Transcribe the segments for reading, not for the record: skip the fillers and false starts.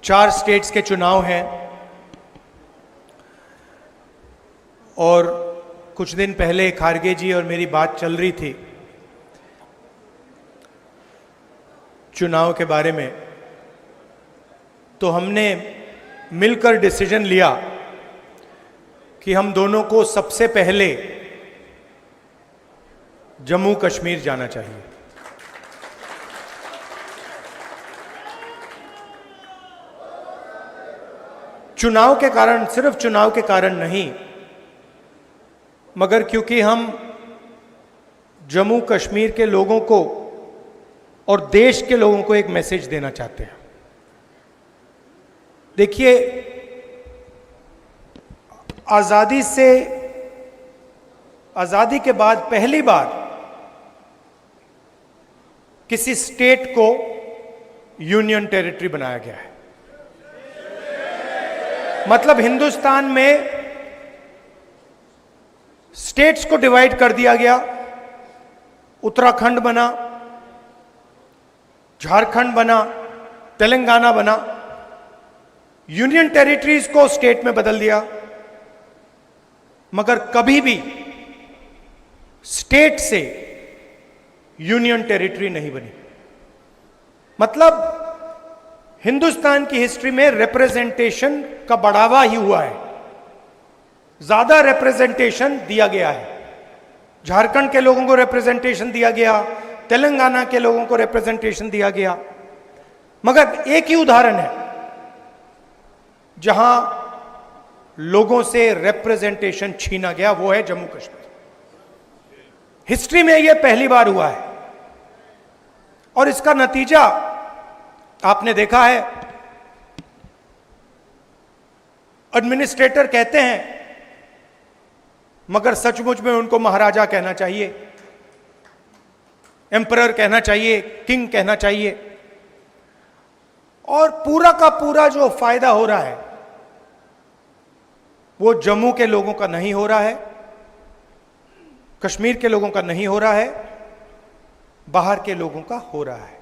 4 states के चुनाव हैं और कुछ दिन पहले खारगे जी और मेरी बात चल रही थी चुनाव के बारे में, तो हमने मिलकर डिसीजन लिया कि हम दोनों को सबसे पहले जम्मू कश्मीर जाना चाहिए। चुनाव के कारण, सिर्फ चुनाव के कारण नहीं, मगर क्योंकि हम जम्मू कश्मीर के लोगों को और देश के लोगों को एक मैसेज देना चाहते हैं। देखिए, आजादी के बाद पहली बार किसी स्टेट को यूनियन टेरिटरी बनाया गया है। मतलब हिंदुस्तान में स्टेट्स को डिवाइड कर दिया गया। उत्तराखंड बना, झारखंड बना, तेलंगाना बना, यूनियन टेरिटरीज को स्टेट में बदल दिया, मगर कभी भी स्टेट से यूनियन टेरिटरी नहीं बनी। मतलब हिंदुस्तान की हिस्ट्री में रिप्रेजेंटेशन का बढ़ावा ही हुआ है, ज्यादा रिप्रेजेंटेशन दिया गया है। झारखंड के लोगों को रिप्रेजेंटेशन दिया गया, तेलंगाना के लोगों को रिप्रेजेंटेशन दिया गया, मगर एक ही उदाहरण है जहां लोगों से रिप्रेजेंटेशन छीना गया, वो है जम्मू कश्मीर। हिस्ट्री में यह पहली बार हुआ है और इसका नतीजा आपने देखा है। एडमिनिस्ट्रेटर कहते हैं, मगर सचमुच में उनको महाराजा कहना चाहिए, एम्परर कहना चाहिए, किंग कहना चाहिए। और पूरा का पूरा जो फायदा हो रहा है वो जम्मू के लोगों का नहीं हो रहा है, कश्मीर के लोगों का नहीं हो रहा है, बाहर के लोगों का हो रहा है।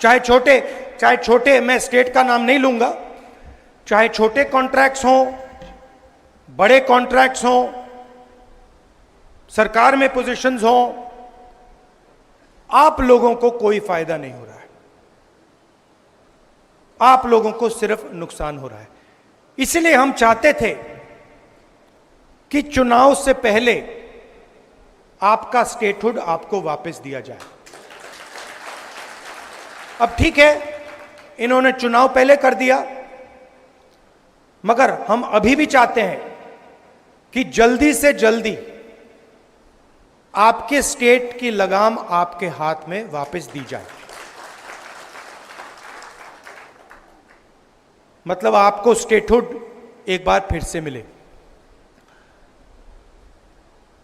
चाहे छोटे, मैं स्टेट का नाम नहीं लूंगा, चाहे छोटे कॉन्ट्रैक्ट्स हों, बड़े कॉन्ट्रैक्ट्स हों, सरकार में पोजीशंस हों, आप लोगों को कोई फायदा नहीं हो रहा है, आप लोगों को सिर्फ नुकसान हो रहा है। इसलिए हम चाहते थे कि चुनाव से पहले आपका स्टेटहुड आपको वापस दिया जाए। अब ठीक है, इन्होंने चुनाव पहले कर दिया, मगर हम अभी भी चाहते हैं कि जल्दी से जल्दी आपके स्टेट की लगाम आपके हाथ में वापस दी जाए। मतलब आपको स्टेटहुड एक बार फिर से मिले।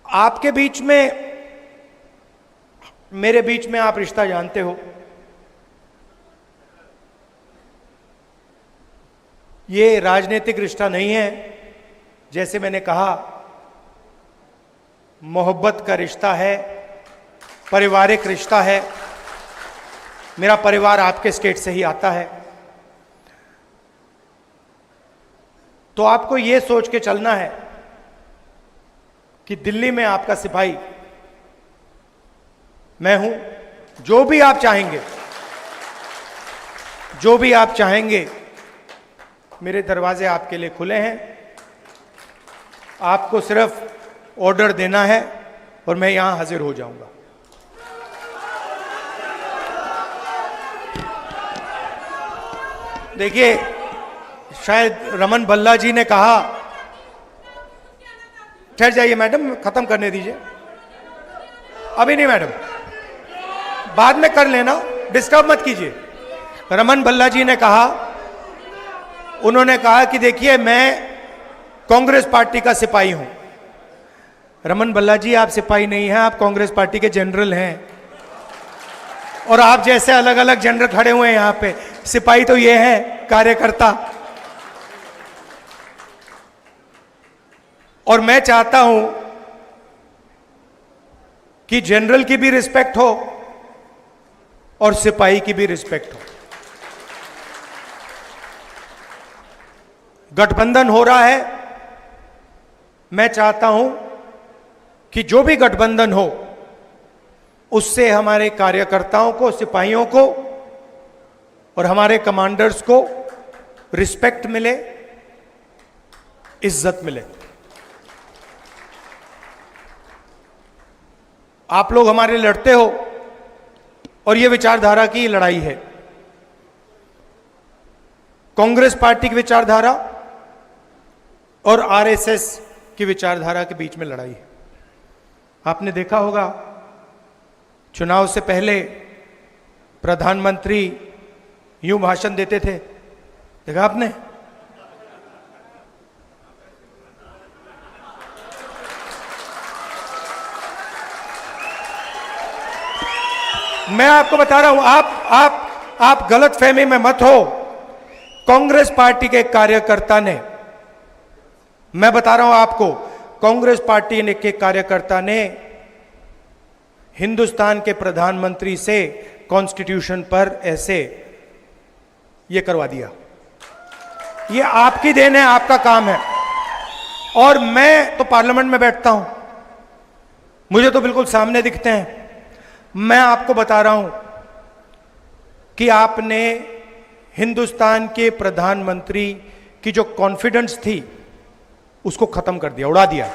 आपके बीच में, मेरे बीच में आप रिश्ता जानते हो, ये राजनीतिक रिश्ता नहीं है। जैसे मैंने कहा, मोहब्बत का रिश्ता है, पारिवारिक रिश्ता है। मेरा परिवार आपके स्टेट से ही आता है, तो आपको यह सोच के चलना है कि दिल्ली में आपका सिपाही मैं हूं। जो भी आप चाहेंगे, मेरे दरवाजे आपके लिए खुले हैं। आपको सिर्फ ऑर्डर देना है और मैं यहां हाजिर हो जाऊंगा। देखिए, शायद रमन भल्ला जी ने कहा, ठहर जाइए मैडम, खत्म करने दीजिए। अभी नहीं मैडम, बाद में कर लेना, डिस्टर्ब मत कीजिए। रमन भल्ला जी ने कहा, उन्होंने कहा कि देखिए, मैं कांग्रेस पार्टी का सिपाही हूं। रमन भल्ला जी, आप सिपाही नहीं हैं, आप कांग्रेस पार्टी के जनरल हैं। और आप जैसे अलग अलग जनरल खड़े हुए हैं यहां पे। सिपाही तो ये है, कार्यकर्ता। और मैं चाहता हूं कि जनरल की भी रिस्पेक्ट हो और सिपाही की भी रिस्पेक्ट हो। गठबंधन हो रहा है, मैं चाहता हूं कि जो भी गठबंधन हो उससे हमारे कार्यकर्ताओं को, सिपाहियों को और हमारे कमांडर्स को रिस्पेक्ट मिले, इज्जत मिले। आप लोग हमारे लड़ते हो और यह विचारधारा की लड़ाई है। कांग्रेस पार्टी की विचारधारा और आरएसएस की विचारधारा के बीच में लड़ाई है। आपने देखा होगा चुनाव से पहले प्रधानमंत्री यूं भाषण देते थे, देखा आपने? मैं आपको बता रहा हूं, आप गलत फहमी में मत हो। कांग्रेस पार्टी के कार्यकर्ता ने, मैं बता रहा हूं आपको, कांग्रेस पार्टी के कार्यकर्ता ने हिंदुस्तान के प्रधानमंत्री से कॉन्स्टिट्यूशन पर ऐसे ये करवा दिया। ये आपकी देन है, आपका काम है। और मैं तो पार्लियामेंट में बैठता हूं, मुझे तो बिल्कुल सामने दिखते हैं। मैं आपको बता रहा हूं कि आपने हिंदुस्तान के प्रधानमंत्री की जो कॉन्फिडेंस थी उसको खत्म कर दिया, उड़ा दिया।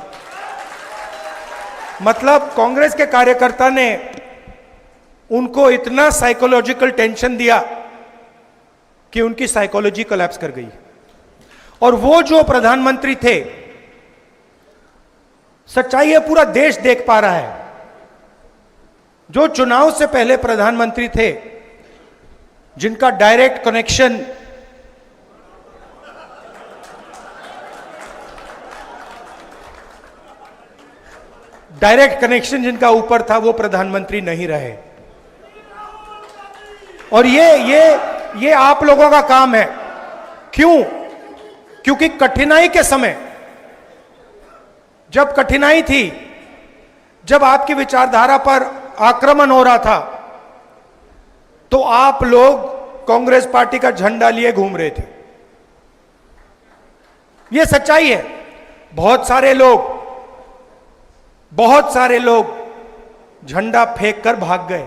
मतलब कांग्रेस के कार्यकर्ता ने उनको इतना साइकोलॉजिकल टेंशन दिया कि उनकी साइकोलॉजी कोलैप्स कर गई। और वो जो प्रधानमंत्री थे, सच्चाई है पूरा देश देख पा रहा है, जो चुनाव से पहले प्रधानमंत्री थे, जिनका डायरेक्ट कनेक्शन जिनका ऊपर था, वो प्रधानमंत्री नहीं रहे। और ये आप लोगों का काम है। क्यों? क्योंकि कठिनाई के समय, जब कठिनाई थी, जब आपकी विचारधारा पर आक्रमण हो रहा था, तो आप लोग कांग्रेस पार्टी का झंडा लिए घूम रहे थे। यह सच्चाई है। बहुत सारे लोग झंडा फेंक कर भाग गए।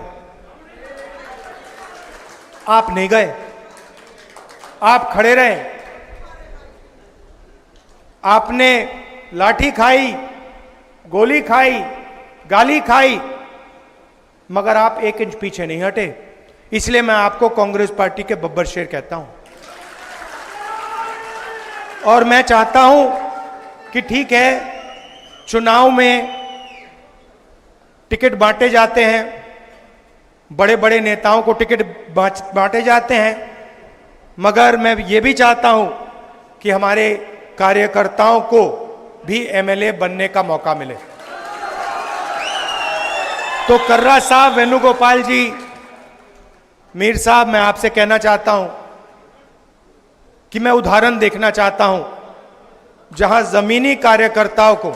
आप नहीं गए, आप खड़े रहे। आपने लाठी खाई, गोली खाई, गाली खाई, मगर आप 1 इंच पीछे नहीं हटे। इसलिए मैं आपको कांग्रेस पार्टी के बब्बर शेर कहता हूं। और मैं चाहता हूं कि ठीक है, चुनाव में टिकट बांटे जाते हैं, बड़े बड़े नेताओं को टिकट बांटे जाते हैं, मगर मैं ये भी चाहता हूं कि हमारे कार्यकर्ताओं को भी एमएलए बनने का मौका मिले। तो कर्रा साहब, वेणुगोपाल जी, मीर साहब, मैं आपसे कहना चाहता हूं कि मैं उदाहरण देखना चाहता हूं जहां जमीनी कार्यकर्ताओं को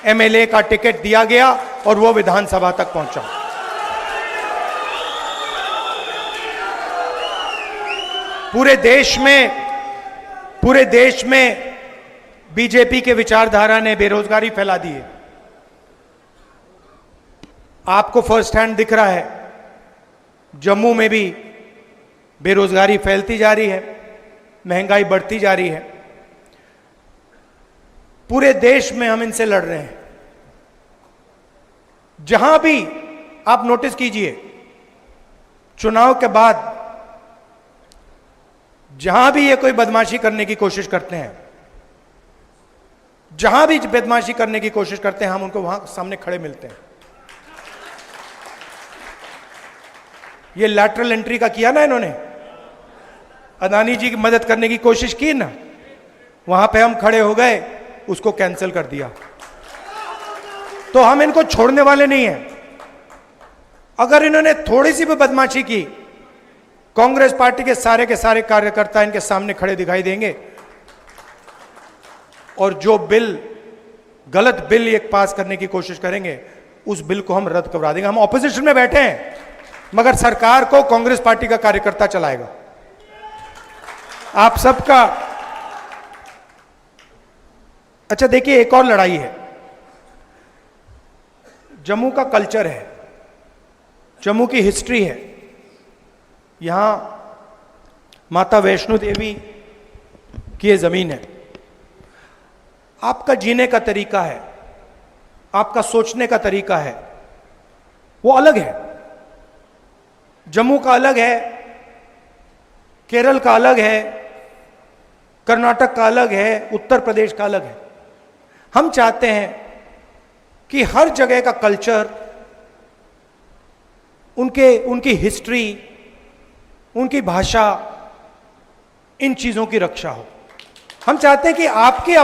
एमएलए का टिकट दिया गया और वो विधानसभा तक पहुंचा। पूरे देश में बीजेपी के विचारधारा ने बेरोजगारी फैला दी है। आपको फर्स्ट हैंड दिख रहा है, जम्मू में भी बेरोजगारी फैलती जा रही है, महंगाई बढ़ती जा रही है। पूरे देश में हम इनसे लड़ रहे हैं। जहां भी आप नोटिस कीजिए, चुनाव के बाद जहां भी ये कोई बदमाशी करने की कोशिश करते हैं, जहां भी बदमाशी करने की कोशिश करते हैं, हम उनको वहां सामने खड़े मिलते हैं। ये लैटरल एंट्री का किया ना इन्होंने, अदानी जी की मदद करने की कोशिश की ना, वहां पे हम खड़े हो गए, उसको कैंसिल कर दिया। तो हम इनको छोड़ने वाले नहीं हैं। अगर इन्होंने थोड़ी सी भी बदमाशी की, कांग्रेस पार्टी के सारे कार्यकर्ता इनके सामने खड़े दिखाई देंगे और जो गलत बिल एक पास करने की कोशिश करेंगे, उस बिल को हम रद्द करवा देंगे। हम ऑपोजिशन में बैठे हैं, मगर सरकार को कांग्रेस पार्टी का कार्यकर्ता चलाएगा। आप सबका अच्छा देखिए, एक और लड़ाई है। जम्मू का कल्चर है, जम्मू की हिस्ट्री है। यहां माता वैष्णो देवी की ये जमीन है। आपका जीने का तरीका है, आपका सोचने का तरीका है, वो अलग है। जम्मू का अलग है, केरल का अलग है, कर्नाटक का अलग है, उत्तर प्रदेश का अलग है। हम चाहते हैं कि हर जगह का कल्चर, उनकी हिस्ट्री, उनकी भाषा, इन चीजों की रक्षा हो। हम चाहते हैं कि आपकी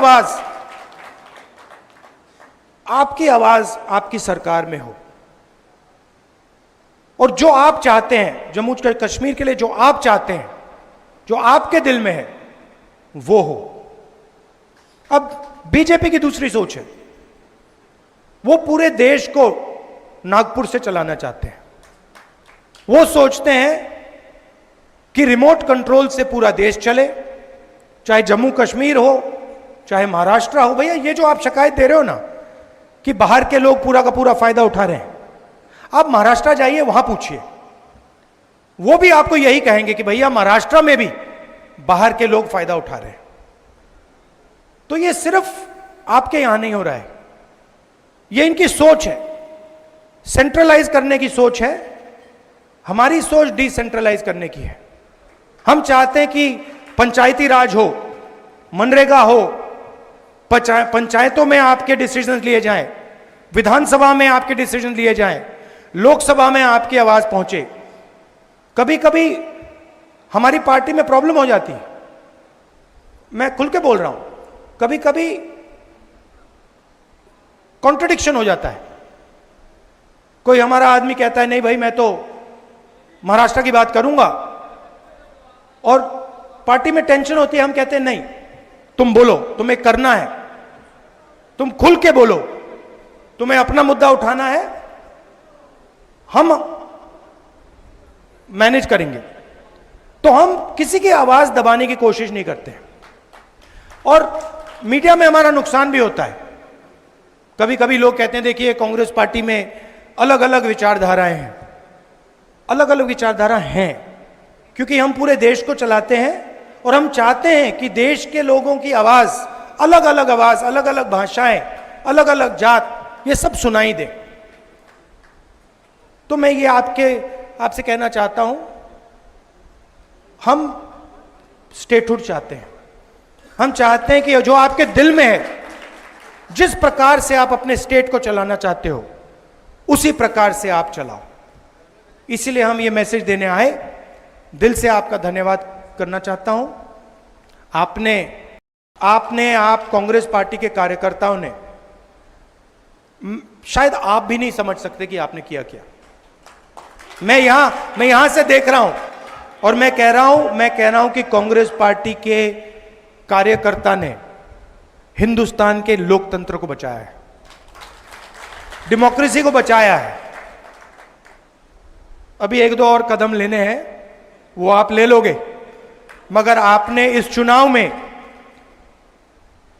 आवाज आपकी सरकार में हो, और जो आप चाहते हैं जम्मू कश्मीर के लिए, जो आप चाहते हैं, जो आपके दिल में है, वो हो। अब बीजेपी की दूसरी सोच है, वो पूरे देश को नागपुर से चलाना चाहते हैं। वो सोचते हैं कि रिमोट कंट्रोल से पूरा देश चले, चाहे जम्मू कश्मीर हो, चाहे महाराष्ट्र हो। भैया, ये जो आप शिकायत दे रहे हो ना कि बाहर के लोग पूरा का पूरा फायदा उठा रहे हैं, आप महाराष्ट्र जाइए, वहां पूछिए, वो भी आपको यही कहेंगे कि भैया महाराष्ट्र में भी बाहर के लोग फायदा उठा रहे हैं। तो ये सिर्फ आपके यहां नहीं हो रहा है, ये इनकी सोच है, सेंट्रलाइज करने की सोच है। हमारी सोच डिसेंट्रलाइज करने की है। हम चाहते हैं कि पंचायती राज हो, मनरेगा हो, पंचायतों में आपके डिसीजन लिए जाएं, विधानसभा में आपके डिसीजन लिए जाएं, लोकसभा में आपकी आवाज पहुंचे। कभी कभी हमारी पार्टी में प्रॉब्लम हो जाती है, मैं खुल के बोल रहा हूं, कभी कभी कॉन्ट्रडिक्शन हो जाता है। कोई हमारा आदमी कहता है नहीं भाई मैं तो महाराष्ट्र की बात करूंगा, और पार्टी में टेंशन होती है, हम कहते हैं नहीं तुम बोलो, तुम्हें करना है, तुम खुल के बोलो, तुम्हें अपना मुद्दा उठाना है, हम मैनेज करेंगे। तो हम किसी की आवाज दबाने की कोशिश नहीं करते। और मीडिया में हमारा नुकसान भी होता है। कभी कभी लोग कहते हैं देखिए कांग्रेस पार्टी में अलग अलग विचारधाराएं हैं। अलग अलग विचारधारा हैं क्योंकि हम पूरे देश को चलाते हैं और हम चाहते हैं कि देश के लोगों की आवाज, अलग अलग भाषाएं, अलग अलग जात, ये सब सुनाई दे। तो मैं ये आपसे कहना चाहता हूं, हम स्टेटहुड चाहते हैं। हम चाहते हैं कि जो आपके दिल में है, जिस प्रकार से आप अपने स्टेट को चलाना चाहते हो, उसी प्रकार से आप चलाओ। इसीलिए हम ये मैसेज देने आए। दिल से आपका धन्यवाद करना चाहता हूं। आप कांग्रेस पार्टी के कार्यकर्ताओं ने, शायद आप भी नहीं समझ सकते कि आपने किया क्या। मैं यहां से देख रहा हूं और मैं कह रहा हूं कि कांग्रेस पार्टी के कार्यकर्ता ने हिंदुस्तान के लोकतंत्र को बचाया है, डेमोक्रेसी को बचाया है। अभी एक दो और कदम लेने हैं, वो आप ले लोगे, मगर आपने इस चुनाव में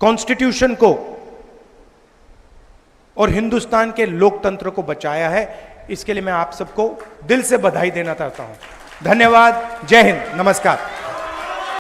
कॉन्स्टिट्यूशन को और हिंदुस्तान के लोकतंत्र को बचाया है। इसके लिए मैं आप सबको दिल से बधाई देना चाहता हूं। धन्यवाद। जय हिंद। नमस्कार।